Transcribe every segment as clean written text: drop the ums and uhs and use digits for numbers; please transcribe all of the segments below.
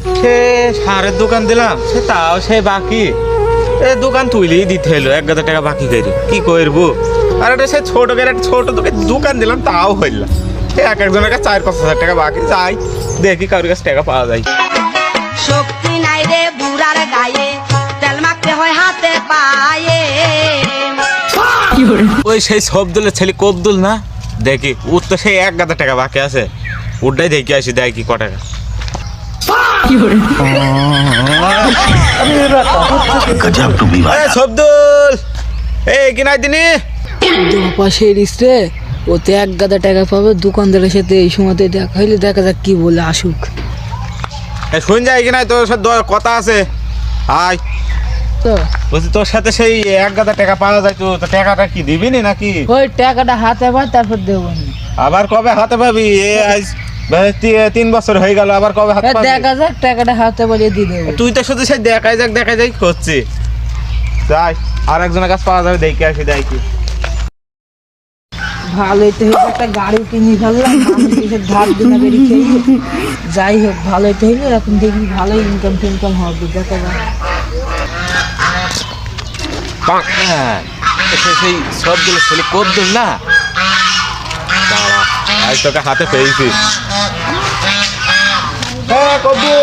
সে সারের দোকান দিলাম, সে তাও সে বাকি। এ দোকান তুইলেই দিতে হলো 1,000 টাকা বাকি করে, কি করবো? আর এটা সে ছোট করে একটা ছোট দোকান দিলাম, তাও হইল না। সে এক একজনের কাছে 4-5 হাজার টাকা বাকি। যাই দেখি কারোর কাছে টাকা পাওয়া যায়। শক্তি নাই রে বুড়ার গায়ে, তেল মাখতে হয় হাতে পায়ে। ওই সেই সবদুলের ছেলে কবদুল না, দেখি ওর তো সেই 1,000 টাকা বাকি আছে, ওটাই দেখি আসি দেয় কি ক টাকা। সবদুল এই কিনাই দিনি পাশে রে, ওতে 1,000 টাকা পাবে। দোকানদারের সাথে এই সময়তে দেখা হইলে দেখা যাক কি বলে, আসুক। শুন যাই কিনাই, তোর সাথে কথা আছে, আয়। তো বলছি তোর সাথে সেই 1,000 টাকা পাওয়া যায়, তো টাকাটা কি দিবি নি নাকি? ওই টাকাটা হাতে পাই, তারপর দেবো। আবার কবে হাতে পাবি? আজ 3 বছর হয়ে গেল, আবার কবে হাতে পাবি? দেখা যাক, টাকাটা হাতে পাইলে দিয়ে দেবো। তুই তো শুধু সেই দেখাই যাক করছি। যাই আর একজনের কাছে পাওয়া যাবে, দেখে আসি দেয় কি। ভালোই তো হইলো, একটা গাড়ি কিনে ফেললাম, ধার দিনা বেরি খেয়ে। যাই হোক, ভালোই তো হইলো। এখন দেখি ভালোই ইনকাম টিনকাম হবে, দেখা যাক। হ্যাঁ, সেই সবগুলো ছেলে কবদুল না, দাঁড়া আজ তোকে হাতে পেয়েছি। হ্যাঁ কবদুল,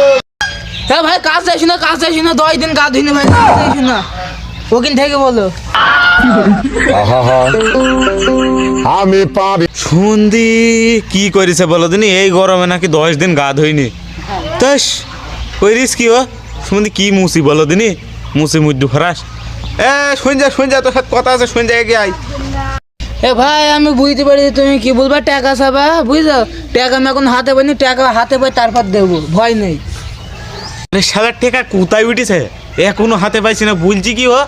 হ্যাঁ ভাই, কাজ যাইস না, কাজ যাইস না, 10 দিন গা ধুইনি ভাই, কাজ যাইস না। ওখান থেকে বলো আমি পারি। শুনদি কি করেছে বলো দিনি, এই গরমে নাকি 10 দিন গা ধুইনি। তাস করিস কি? ও শুনদি কি মুসি বলো দিনি, মুসি মুদ্দু ফরাস। শুন যা তোর সাথে কথা আছে, শুন যা এগিয়ে আয়। এ ভাই, আমি বুঝতে পারি তুমি কি বলবা, টাকা চাবা, বুঝছো? টাকা আমি এখন হাতে পাইনি, টাকা হাতে পাই তারপর দেবো, ভয় নেই। শালার টাকা কোথায় উঠেছে, এখনো হাতে পাইছি না, বলছি কি ও?